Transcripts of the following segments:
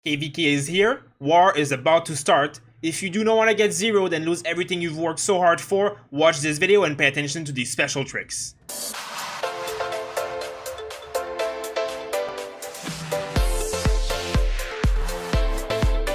KVK is here, war is about to start. If you do not want to get zeroed and lose everything you've worked so hard for, watch this video and pay attention to these special tricks.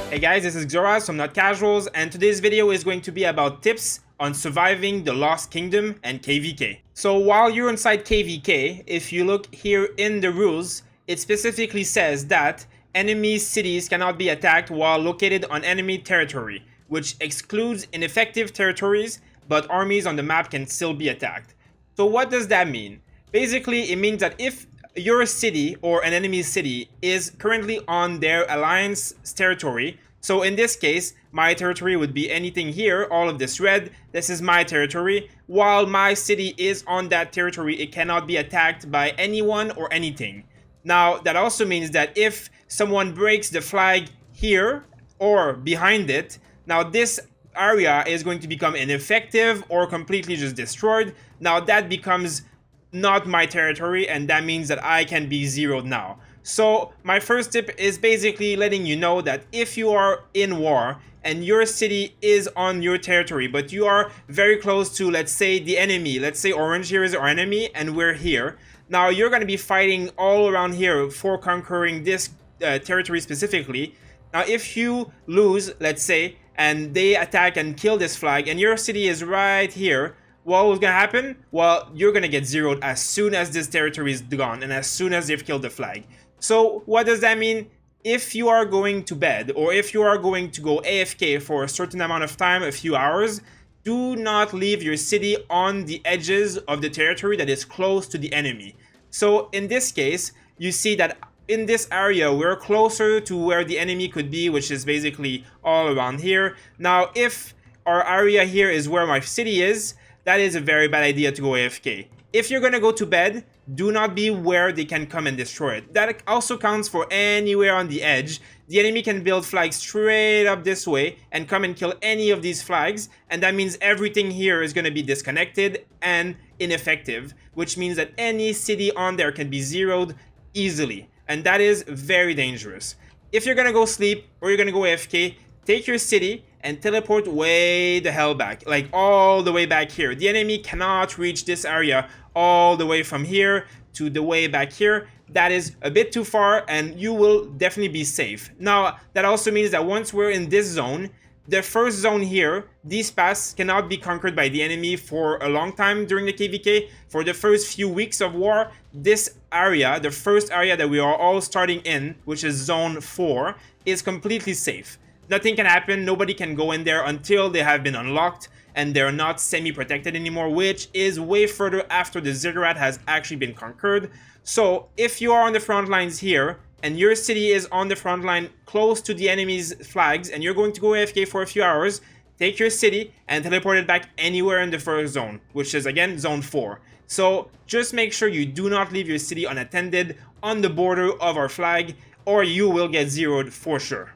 Hey guys, this is ZEROED from Not Casuals, and today's video is going to be about tips on surviving the Lost Kingdom and KVK. So while you're inside KVK, if you look here in the rules, it specifically says that enemy cities cannot be attacked while located on enemy territory, which excludes ineffective territories, but armies on the map can still be attacked. So what does that mean? Basically, it means that if your city or an enemy city is currently on their alliance territory, so in this case, my territory would be anything here, all of this red, this is my territory. While my city is on that territory, it cannot be attacked by anyone or anything. Now, that also means that if someone breaks the flag here or behind it, now this area is going to become ineffective or completely just destroyed. Now that becomes not my territory, and that means that I can be zeroed now. So my first tip is basically letting you know that if you are in war and your city is on your territory, but you are very close to, let's say, the enemy, let's say orange here is our enemy and we're here, now you're going to be fighting all around here for conquering this territory specifically. Now if you lose, let's say, and they attack and kill this flag and your city is right here, what was going to happen? Well, you're going to get zeroed as soon as this territory is gone and as soon as they've killed the flag. So what does that mean? If you are going to bed or if you are going to go AFK for a certain amount of time, a few hours, do not leave your city on the edges of the territory that is close to the enemy. So in this case, you see that in this area, we're closer to where the enemy could be, which is basically all around here. Now, if our area here is where my city is, that is a very bad idea to go AFK. If you're gonna go to bed, do not be where they can come and destroy it. That also counts for anywhere on the edge. The enemy can build flags straight up this way and come and kill any of these flags, and that means everything here is gonna be disconnected and ineffective, which means that any city on there can be zeroed easily, and that is very dangerous. If you're gonna go sleep or you're gonna go AFK, take your city and teleport way the hell back, like all the way back here. The enemy cannot reach this area all the way from here to the way back here. That is a bit too far and you will definitely be safe. Now, that also means that once we're in this zone, the first zone here, these paths cannot be conquered by the enemy for a long time during the KVK. For the first few weeks of war, this area, the first area that we are all starting in, which is zone 4, is completely safe. Nothing can happen, nobody can go in there until they have been unlocked and they're not semi-protected anymore, which is way further after the ziggurat has actually been conquered. So if you are on the front lines here and your city is on the front line close to the enemy's flags and you're going to go AFK for a few hours, take your city and teleport it back anywhere in the first zone, which is again zone 4. So just make sure you do not leave your city unattended on the border of our flag or you will get zeroed for sure.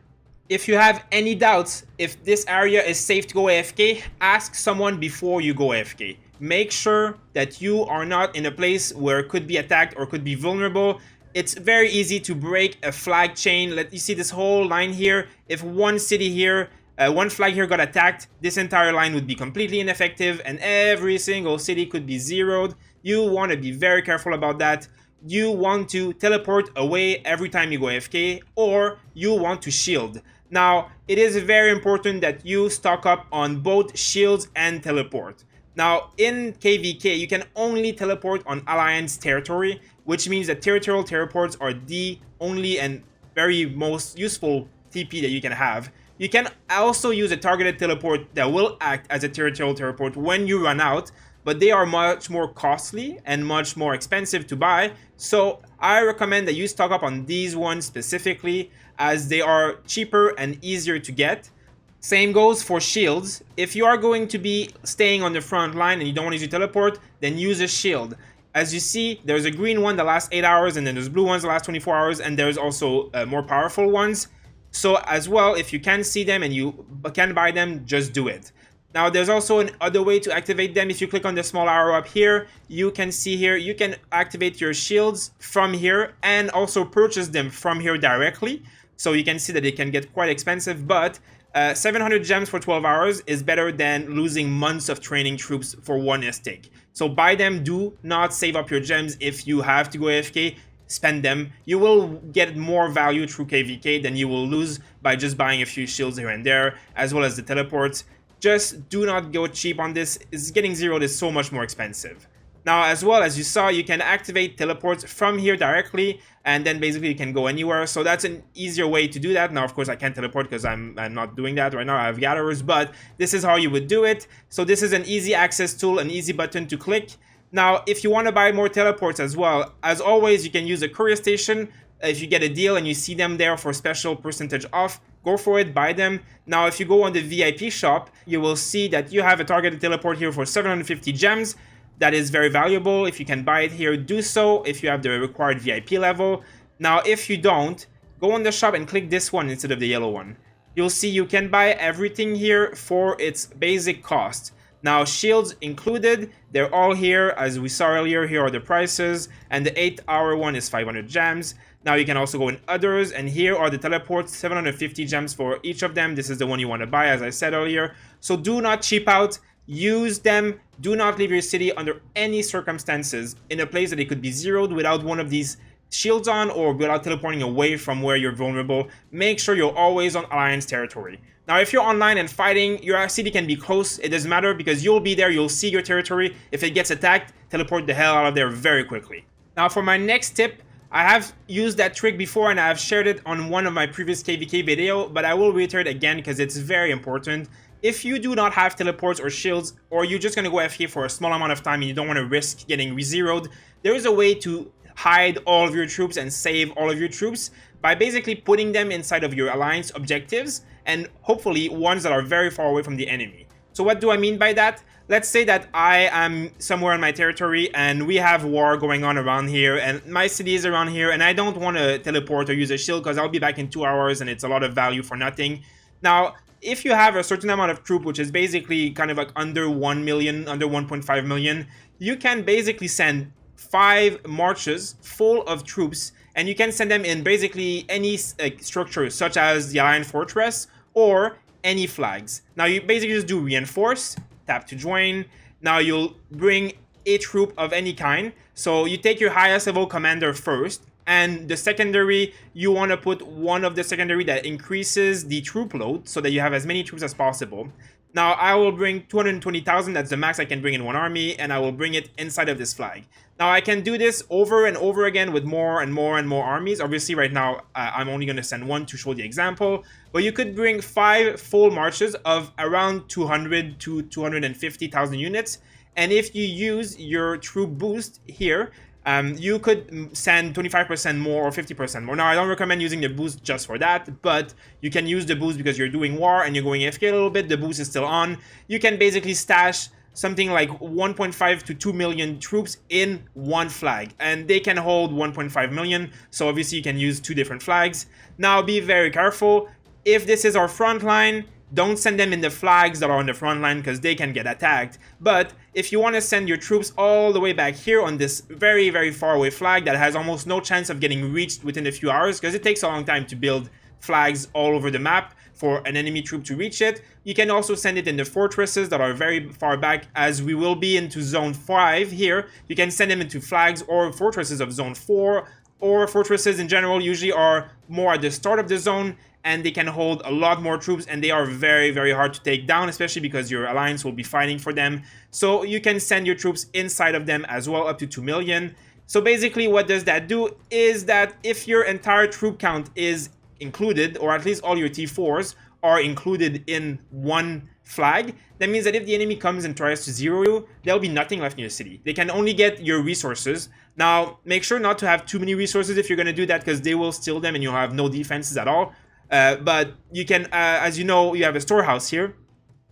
If you have any doubts if this area is safe to go AFK, ask someone before you go AFK. Make sure that you are not in a place where it could be attacked or could be vulnerable. It's very easy to break a flag chain. Let you see this whole line here. If one city here, one flag here got attacked, this entire line would be completely ineffective and every single city could be zeroed. You want to be very careful about that. You want to teleport away every time you go AFK, or you want to shield. Now, it is very important that you stock up on both shields and teleport. Now, in KVK, you can only teleport on Alliance territory, which means that territorial teleports are the only and very most useful TP that you can have. You can also use a targeted teleport that will act as a territorial teleport when you run out, but they are much more costly and much more expensive to buy. So I recommend that you stock up on these ones specifically, as they are cheaper and easier to get. Same goes for shields. If you are going to be staying on the front line and you don't want to use your teleport, then use a shield. As you see, there's a green one that lasts 8 hours, and then there's blue ones that last 24 hours, and there's also more powerful ones. So as well, if you can see them and you can buy them, just do it. Now there's also another way to activate them. If you click on the small arrow up here, you can see here, you can activate your shields from here and also purchase them from here directly. So you can see that it can get quite expensive, but 700 gems for 12 hours is better than losing months of training troops for one stake. So buy them. Do not save up your gems. If you have to go AFK, spend them. You will get more value through KVK than you will lose by just buying a few shields here and there, as well as the teleports. Just do not go cheap on this. Getting zeroed is so much more expensive. Now, as well as you saw, you can activate teleports from here directly, and then basically you can go anywhere. So that's an easier way to do that. Now, of course, I can't teleport because I'm not doing that right now. I have gatherers, but this is how you would do it. So this is an easy access tool, an easy button to click. Now, if you want to buy more teleports as well, as always, you can use a courier station. If you get a deal and you see them there for special percentage off, go for it, buy them. Now, if you go on the VIP shop, you will see that you have a targeted teleport here for 750 gems. That is very valuable. If you can buy it here, do so if you have the required VIP level. Now, if you don't, go on the shop and click this one instead of the yellow one. You'll see you can buy everything here for its basic cost. Now, shields included, they're all here. As we saw earlier, here are the prices, and the 8-hour one is 500 gems. Now, you can also go in others, and here are the teleports, 750 gems for each of them. This is the one you want to buy, as I said earlier. So do not cheap out. Use them. Do not leave your city under any circumstances in a place that it could be zeroed without one of these shields on or without teleporting away from where you're vulnerable. Make sure you're always on Alliance territory. Now, if you're online and fighting, your city can be close. It doesn't matter because you'll be there. You'll see your territory. If it gets attacked, teleport the hell out of there very quickly. Now, for my next tip, I have used that trick before and I have shared it on one of my previous KVK video, but I will reiterate again because it's very important. If you do not have teleports or shields, or you're just going to go AFK for a small amount of time and you don't want to risk getting re-zeroed, there is a way to hide all of your troops and save all of your troops by basically putting them inside of your alliance objectives and hopefully ones that are very far away from the enemy. So what do I mean by that? Let's say that I am somewhere in my territory and we have war going on around here and my city is around here and I don't want to teleport or use a shield because I'll be back in 2 hours and it's a lot of value for nothing. Now, if you have a certain amount of troop, which is basically kind of like under 1 million, under 1.5 million, you can basically send 5 marches full of troops, and you can send them in basically any structure, such as the Alliance Fortress or any flags. Now, you basically just do reinforce, tap to join. Now, you'll bring a troop of any kind. So you take your highest level commander first, and the secondary, you want to put one of the secondary that increases the troop load so that you have as many troops as possible. Now, I will bring 220,000, that's the max I can bring in one army, and I will bring it inside of this flag. Now, I can do this over and over again with more and more and more armies. Obviously, right now, I'm only going to send one to show the example, but you could bring 5 full marches of around 200 to 250,000 units, and if you use your troop boost here, you could send 25% more or 50% more. Now, I don't recommend using the boost just for that, but you can use the boost because you're doing war and you're going AFK a little bit. The boost is still on. You can basically stash something like 1.5 to 2 million troops in one flag, and they can hold 1.5 million. So obviously you can use 2 different flags. Now, be very careful. If this is our front line, don't send them in the flags that are on the front line because they can get attacked. But if you want to send your troops all the way back here on this very, very far away flag that has almost no chance of getting reached within a few hours because it takes a long time to build flags all over the map for an enemy troop to reach it, you can also send it in the fortresses that are very far back. As we will be into zone 5 here, you can send them into flags or fortresses of zone 4, or fortresses in general usually are more at the start of the zone, and they can hold a lot more troops, and they are very, very hard to take down, especially because your alliance will be fighting for them. So you can send your troops inside of them as well, up to 2 million. So basically what does that do is that if your entire troop count is included, or at least all your T4s are included in one flag, that means that if the enemy comes and tries to zero you, there'll be nothing left in your city. They can only get your resources. Now, make sure not to have too many resources if you're going to do that, because they will steal them and you'll have no defenses at all. But you can, as you know, you have a storehouse here.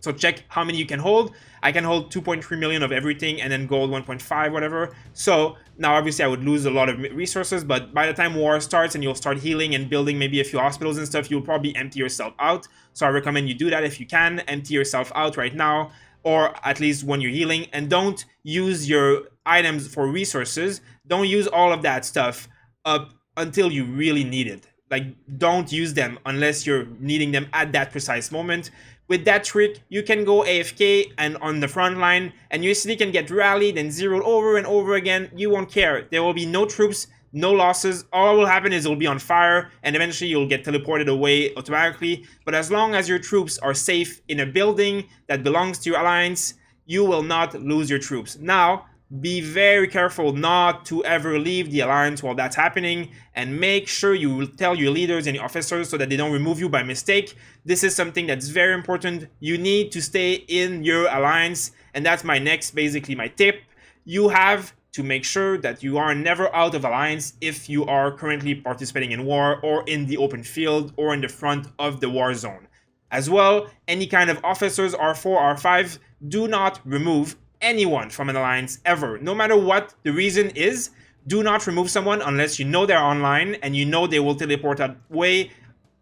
So check how many you can hold. I can hold 2.3 million of everything and then gold 1.5, whatever. So now obviously I would lose a lot of resources, but by the time war starts and you'll start healing and building maybe a few hospitals and stuff, you'll probably empty yourself out. So I recommend you do that if you can. Empty yourself out right now, or at least when you're healing, and don't use your items for resources. Don't use all of that stuff up until you really need it. like, don't use them unless you're needing them at that precise moment. With that trick, you can go AFK and on the front line, and your city can get rallied and zeroed over and over again. You won't care. There will be no troops, no losses. All will happen is it will be on fire, and eventually you'll get teleported away automatically. But as long as your troops are safe in a building that belongs to your alliance, you will not lose your troops. Now, be very careful not to ever leave the alliance while that's happening, and make sure you tell your leaders and your officers so that they don't remove you by mistake. This is something that's very important. You need to stay in your alliance, and that's basically my tip. You have to make sure that you are never out of alliance if you are currently participating in war or in the open field or in the front of the war zone. As well, any kind of officers, R4, R5, do not remove anyone from an alliance ever. No matter what the reason is, do not remove someone unless you know they're online and you know they will teleport away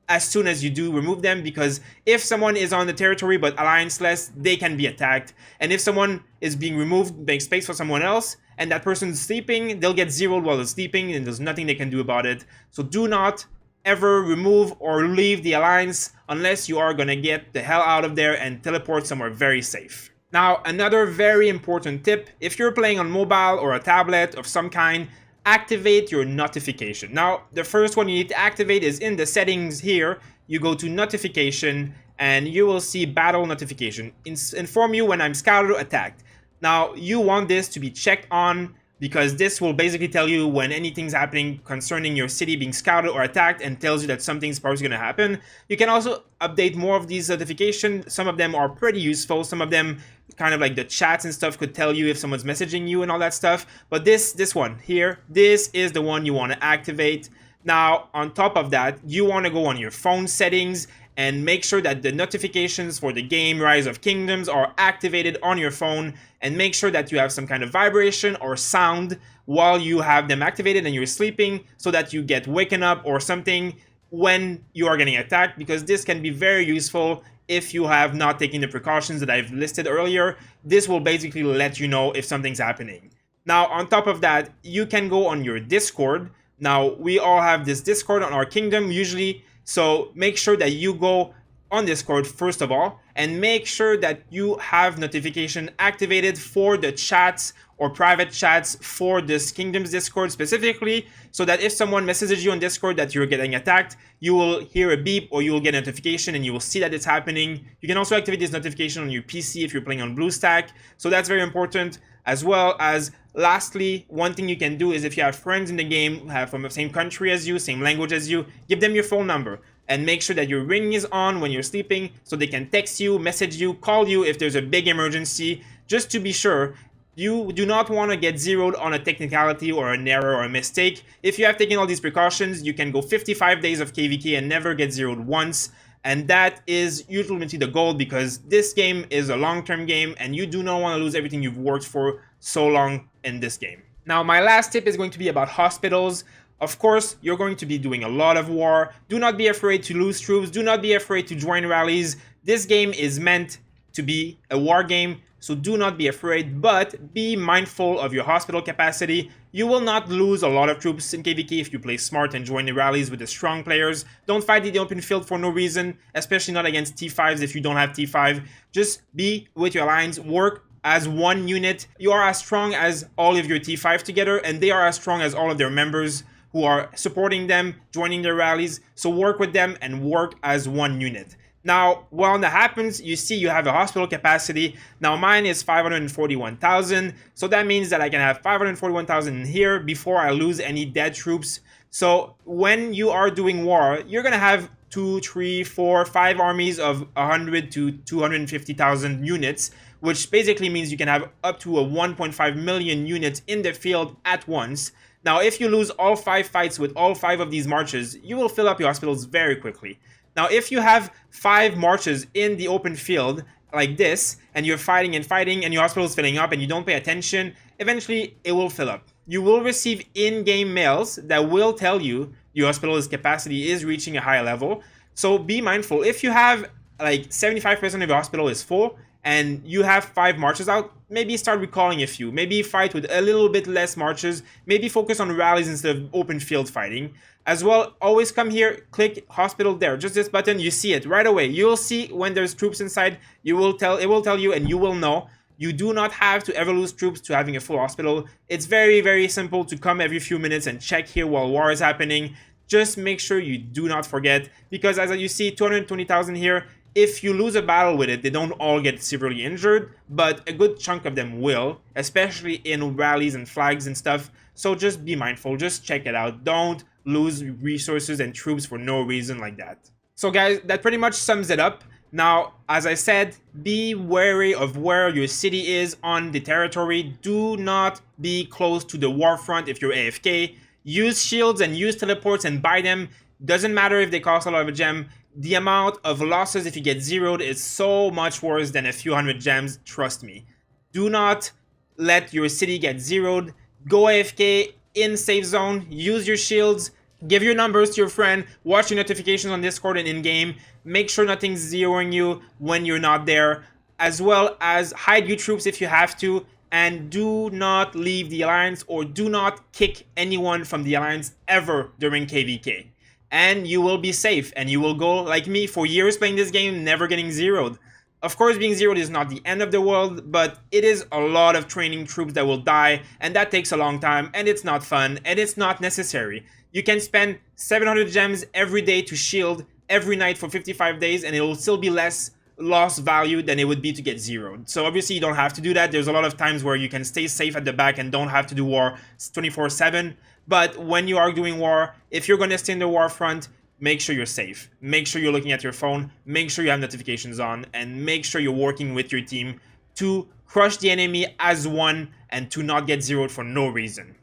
as soon as you do remove them, because if someone is on the territory but alliance-less, they can be attacked. And if someone is being removed, make space for someone else, and that person's sleeping, they'll get zeroed while they're sleeping, and there's nothing they can do about it. So do not ever remove or leave the alliance unless you are gonna get the hell out of there and teleport somewhere very safe. Now, another very important tip, if you're playing on mobile or a tablet of some kind, activate your notification. Now, the first one you need to activate is in the settings here. You go to notification and you will see battle notification. Inform you when I'm scouted or attacked. Now, you want this to be checked on because this will basically tell you when anything's happening concerning your city being scouted or attacked, and tells you that something's probably going to happen. You can also update more of these notifications. Some of them are pretty useful. Some of them, kind of like the chats and stuff, could tell you if someone's messaging you and all that stuff. But this one here, this is the one you want to activate. Now, on top of that, you want to go on your phone settings and make sure that the notifications for the game Rise of Kingdoms are activated on your phone, and make sure that you have some kind of vibration or sound while you have them activated and you're sleeping, so that you get waken up or something when you are getting attacked, because this can be very useful if you have not taken the precautions that I've listed earlier. This will basically let you know if something's happening. Now, on top of that, you can go on your Discord. Now, we all have this Discord on our kingdom usually, so make sure that you go on Discord first of all, and make sure that you have notification activated for the chats or private chats for this kingdom's Discord specifically, so that if someone messages you on Discord that you're getting attacked, you will hear a beep or you will get a notification and you will see that it's happening. You can also activate this notification on your PC if you're playing on Bluestacks, so that's very important. As well as, lastly, one thing you can do is if you have friends in the game who have from the same country as you, same language as you, give them your phone number and make sure that your ring is on when you're sleeping so they can text you, message you, call you if there's a big emergency, just to be sure. You do not want to get zeroed on a technicality or an error or a mistake. If you have taken all these precautions, you can go 55 days of KVK and never get zeroed once. And that is usually the goal, because this game is a long-term game and you do not want to lose everything you've worked for so long in this game. Now, my last tip is going to be about hospitals. Of course, you're going to be doing a lot of war. Do not be afraid to lose troops. Do not be afraid to join rallies. This game is meant to be a war game, so do not be afraid, but be mindful of your hospital capacity. You will not lose a lot of troops in KVK if you play smart and join the rallies with the strong players. Don't fight in the open field for no reason, especially not against T5s if you don't have T5. Just be with your alliance, work as one unit. You are as strong as all of your T5 together, and they are as strong as all of their members who are supporting them, joining their rallies. So work with them and work as one unit. Now, when that happens, you see you have a hospital capacity. Now, mine is 541,000. So that means that I can have 541,000 in here before I lose any dead troops. So when you are doing war, you're going to have 2, 3, 4, 5 armies of 100 to 250,000 units, which basically means you can have up to a 1.5 million units in the field at once. Now, if you lose all 5 fights with all 5 of these marches, you will fill up your hospitals very quickly. Now, if you have 5 marches in the open field like this, and you're fighting and fighting, and your hospital is filling up, and you don't pay attention, eventually it will fill up. You will receive in-game mails that will tell you your hospital's capacity is reaching a high level. So be mindful. If you have like 75% of your hospital is full, and you have 5 marches out, maybe start recalling a few. Maybe fight with a little bit less marches. Maybe focus on rallies instead of open field fighting. As well, always come here, click hospital there. Just this button, you see it right away. You'll see when there's troops inside. It will tell you, and you will know. You do not have to ever lose troops to having a full hospital. It's very, very simple to come every few minutes and check here while war is happening. Just make sure you do not forget, because as you see, 220,000 here. If you lose a battle with it, they don't all get severely injured, but a good chunk of them will, especially in rallies and flags and stuff. So just be mindful, just check it out. Don't lose resources and troops for no reason like that. So guys, that pretty much sums it up. Now, as I said, be wary of where your city is on the territory. Do not be close to the war front if you're AFK. Use shields and use teleports and buy them. Doesn't matter if they cost a lot of a gem. The amount of losses if you get zeroed is so much worse than a few hundred gems, trust me. Do not let your city get zeroed. Go AFK in safe zone, use your shields, give your numbers to your friend, watch your notifications on Discord and in-game, make sure nothing's zeroing you when you're not there, as well as hide your troops if you have to, and do not leave the Alliance or do not kick anyone from the Alliance ever during KVK. And you will be safe, and you will go, like me, for years playing this game, never getting zeroed. Of course, being zeroed is not the end of the world, but it is a lot of training troops that will die, and that takes a long time, and it's not fun, and it's not necessary. You can spend 700 gems every day to shield every night for 55 days, and it will still be less lost value than it would be to get zeroed. So obviously you don't have to do that. There's a lot of times where you can stay safe at the back and don't have to do war 24/7. But when you are doing war, if you're going to stay in the war front, make sure you're safe. Make sure you're looking at your phone. Make sure you have notifications on. And make sure you're working with your team to crush the enemy as one and to not get zeroed for no reason.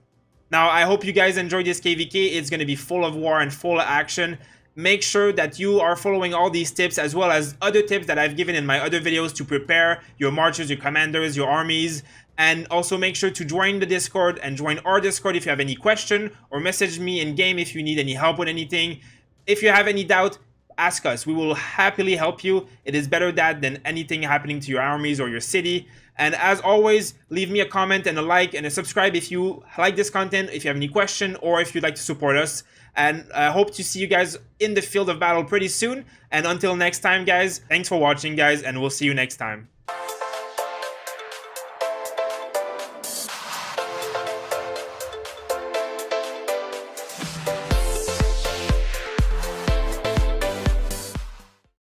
Now, I hope you guys enjoyed this KVK. It's going to be full of war and full of action. Make sure that you are following all these tips as well as other tips that I've given in my other videos to prepare your marches, your commanders, your armies. And also make sure to join the Discord and join our Discord if you have any question, or message me in game if you need any help with anything. If you have any doubt, ask us. We will happily help you. It is better that than anything happening to your armies or your city. And as always, leave me a comment and a like and a subscribe if you like this content, if you have any question, or if you'd like to support us. And I hope to see you guys in the field of battle pretty soon. And until next time, guys, thanks for watching, guys, and we'll see you next time.